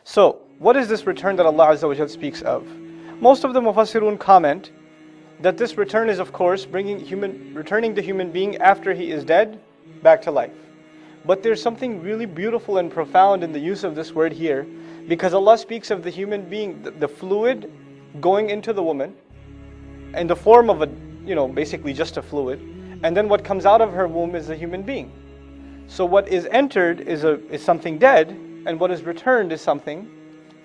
So, what is this return that Allah Azza wa Jal speaks of? Most of the Mufassirun comment that this return is, of course, returning the human being after he is dead back to life. But there's something really beautiful and profound in the use of this word here, because Allah speaks of the human being, the fluid going into the woman in the form of basically just a fluid, and then what comes out of her womb is a human being. So what is entered is something dead, and what is returned is something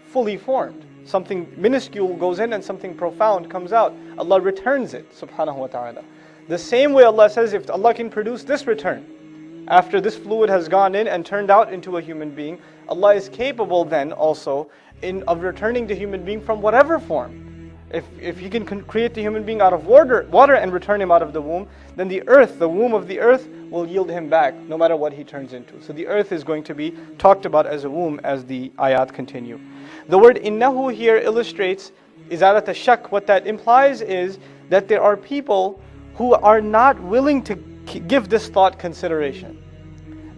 fully formed. Something minuscule goes in and something profound comes out. Allah returns it, subhanahu wa ta'ala. The same way Allah says, if Allah can produce this return, after this fluid has gone in and turned out into a human being, Allah is capable then also of returning the human being from whatever form. If He can create the human being out of water and return him out of the womb, then the earth, the womb of the earth, will yield him back no matter what he turns into. So the earth is going to be talked about as a womb as the ayat continue. The word innahu here illustrates izalat ash-shak. What that implies is that there are people who are not willing to give this thought consideration.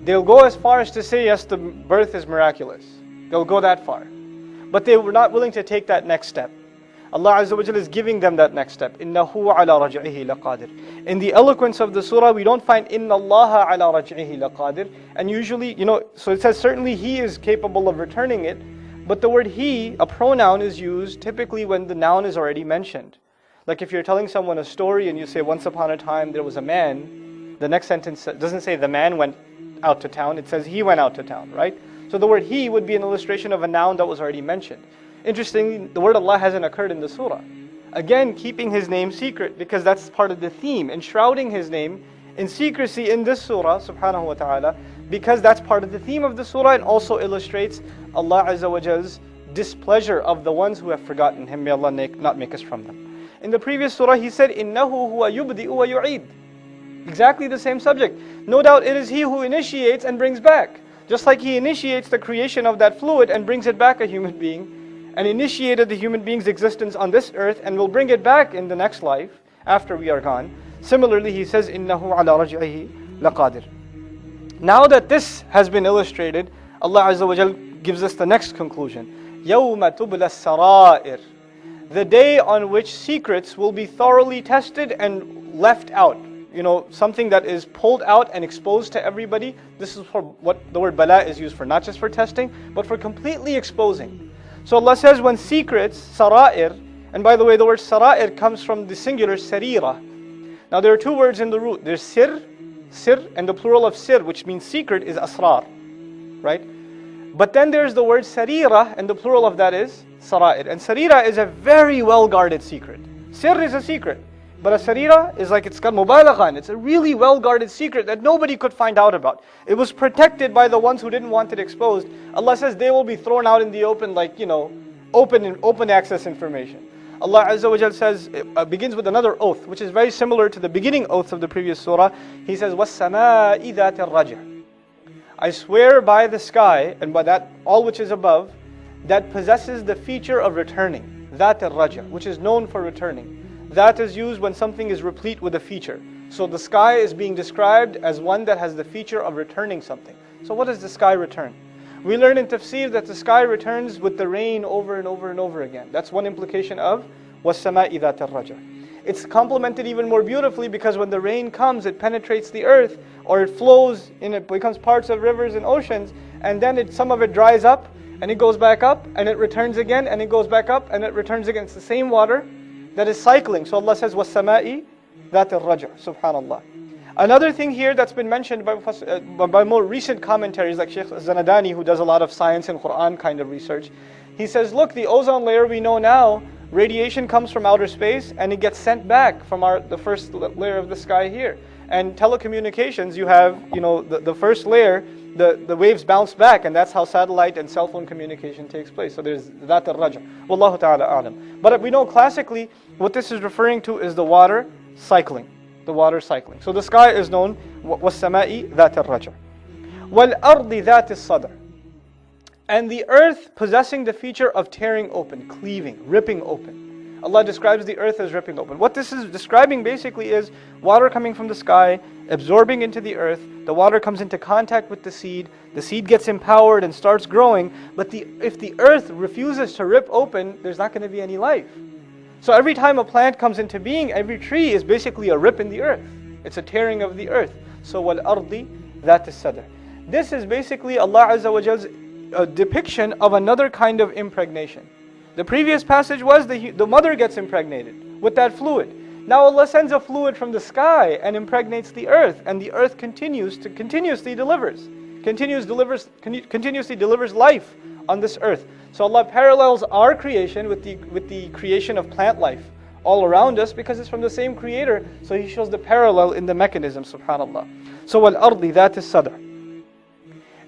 They'll go as far as to say, yes, the birth is miraculous. They'll go that far. But they were not willing to take that next step. Allah Azza wa Jalla is giving them that next step. إِنَّهُ عَلَى رَجْعِهِ لَقَادِرٌ. In the eloquence of the surah, we don't find إِنَّ اللَّهَ عَلَى رَجْعِهِ لَقَادِرٌ. And usually, so it says certainly He is capable of returning it. But the word He, a pronoun, is used typically when the noun is already mentioned. Like if you're telling someone a story and you say, once upon a time there was a man, the next sentence doesn't say the man went out to town, it says he went out to town, right? So the word He would be an illustration of a noun that was already mentioned. Interestingly, the word Allah hasn't occurred in the surah. Again, keeping His name secret, because that's part of the theme, enshrouding His name in secrecy in this surah, subhanahu wa ta'ala, because that's part of the theme of the surah and also illustrates Allah Azza wa Jall's displeasure of the ones who have forgotten Him. May Allah not make us from them. In the previous surah, He said, إِنَّهُ هُوَ يُبْدِئُ وَيُعِيدُ. Exactly the same subject. No doubt it is He who initiates and brings back. Just like He initiates the creation of that fluid and brings it back a human being, and initiated the human being's existence on this earth and will bring it back in the next life after we are gone. Similarly, He says, إِنَّهُ عَلَى رَجْعِهِ لَقَادِرٌ. Now that this has been illustrated, Allah Azza wa Jal gives us the next conclusion. يَوْمَ تُبْلَى السَّرَائِرِ. The day on which secrets will be thoroughly tested and left out. Something that is pulled out and exposed to everybody. This is for what the word bala is used for, not just for testing, but for completely exposing. So Allah says when secrets, sara'ir, and by the way the word sara'ir comes from the singular sarira. Now there are two words in the root. There's sir, and the plural of sir, which means secret, is asrar, right? But then there's the word sarira, and the plural of that is sara'ir. And sarira is a very well guarded secret. Sir is a secret, but a sarira is like it's got mubalaghan. It's a really well guarded secret that nobody could find out about. It was protected by the ones who didn't want it exposed. Allah says they will be thrown out in the open like, open access information. Allah Azza wa Jal says, begins with another oath, which is very similar to the beginning oaths of the previous surah. He says, وَالسَّمَاءِ ذَاتِ الرَّجْعِ. I swear by the sky, and by that, all which is above, that possesses the feature of returning. ذَاتِ الرَّجْعِ, which is known for returning. That is used when something is replete with a feature. So the sky is being described as one that has the feature of returning something. So what does the sky return? We learn in tafsir that the sky returns with the rain over and over and over again. That's one implication of وَالسَّمَاءِ ذَاتِ الرَّجْعِ. It's complemented even more beautifully because when the rain comes, it penetrates the earth, or it flows, and it becomes parts of rivers and oceans, and then some of it dries up, and it goes back up, and it returns again, and it goes back up, and it returns again. It's the same water that is cycling. So Allah says, وَالسَّمَاءِ ذَاتِ الرَّجْعِ. Subhanallah. Another thing here that's been mentioned by more recent commentaries, like Sheikh Zanadani, who does a lot of science and Quran kind of research, he says, look, the ozone layer we know now, radiation comes from outer space and it gets sent back from the first layer of the sky here. And telecommunications, you have, the first layer, the waves bounce back, and that's how satellite and cell phone communication takes place. So there's that al-raj'a. Wallahu ta'ala a'lam. But we know classically, what this is referring to is the water cycling. The water cycling. So the sky is known, وَالسَّمَاءِ ذَاتِ الرَّجْعِ وَالْأَرْضِ ذَاتِ الصَّدْرِ. And the earth possessing the feature of tearing open, cleaving, ripping open. Allah describes the earth as ripping open. What this is describing basically is water coming from the sky, absorbing into the earth, the water comes into contact with the seed gets empowered and starts growing, but if the earth refuses to rip open, there's not going to be any life. So every time a plant comes into being, every tree is basically a rip in the earth. It's a tearing of the earth. So وَالْأَرْضِ ذَاتِ الصَّدْعِ. This is basically Allah Azza wa Jall's depiction of another kind of impregnation. The previous passage was the mother gets impregnated with that fluid. Now Allah sends a fluid from the sky and impregnates the earth, and the earth continuously delivers life on this earth. So Allah parallels our creation with the creation of plant life all around us because it's from the same creator. So He shows the parallel in the mechanism, subhanallah. So وَالْأَرْضِ ذَاتِ الصَّدْعِ.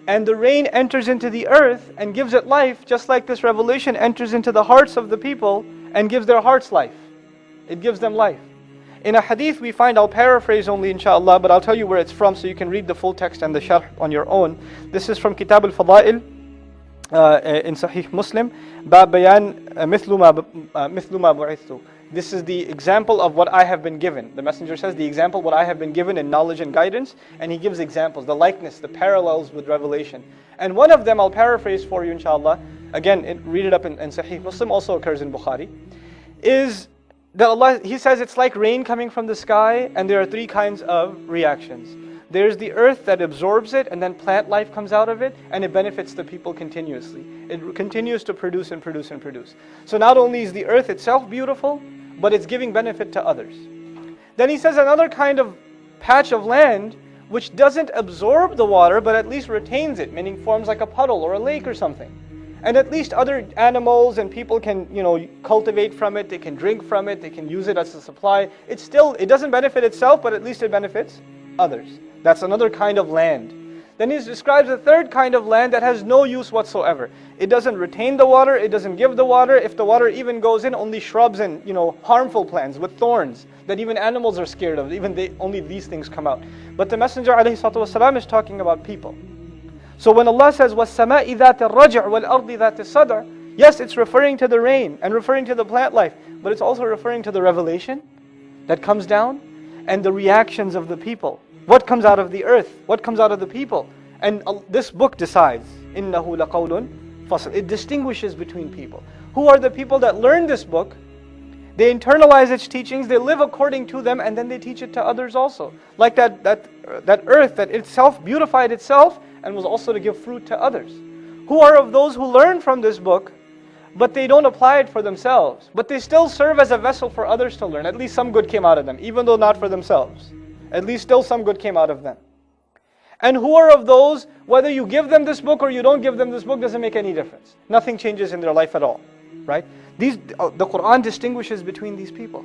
And the rain enters into the earth and gives it life, just like this revelation enters into the hearts of the people and gives their hearts life. It gives them life. In a hadith we find, I'll paraphrase only inshallah, but I'll tell you where it's from so you can read the full text and the sharh on your own. This is from Kitab al-Fada'il in Sahih Muslim. Bab bayan mithlu ma bu'ithtu. This is the example of what I have been given. The messenger says the example what I have been given in knowledge and guidance, and he gives examples, the likeness, the parallels with revelation. And one of them I'll paraphrase for you inshallah, again read it up in Sahih Muslim, also occurs in Bukhari, is that Allah, He says it's like rain coming from the sky, and there are three kinds of reactions. There's the earth that absorbs it, and then plant life comes out of it, and it benefits the people continuously. It continues to produce and produce and produce. So not only is the earth itself beautiful, but it's giving benefit to others. Then He says another kind of patch of land which doesn't absorb the water, but at least retains it, meaning forms like a puddle or a lake or something. And at least other animals and people can, cultivate from it, they can drink from it, they can use it as a supply. It doesn't benefit itself, but at least it benefits others. That's another kind of land. Then He describes a third kind of land that has no use whatsoever. It doesn't retain the water, it doesn't give the water. If the water even goes in, only shrubs and harmful plants with thorns that even animals are scared of. Only these things come out. But the Messenger ﷺ is talking about people. So when Allah says وَالسَّمَاءِ ذَاتِ الرَّجْعِ وَالْأَرْضِ ذَاتِ الصَّدْعِ, yes, it's referring to the rain and referring to the plant life, but it's also referring to the revelation that comes down and the reactions of the people. What comes out of the earth? What comes out of the people? And this book decides. إِنَّهُ لَقَوْلٌ فَصْلٌ. It distinguishes between people. Who are the people that learn this book? They internalize its teachings, they live according to them, and then they teach it to others also. Like that earth that itself beautified itself and was also to give fruit to others. Who are of those who learn from this book, but they don't apply it for themselves, but they still serve as a vessel for others to learn. At least some good came out of them, even though not for themselves. At least still some good came out of them. And who are of those, whether you give them this book or you don't give them this book, doesn't make any difference. Nothing changes in their life at all. Right? The Quran distinguishes between these people.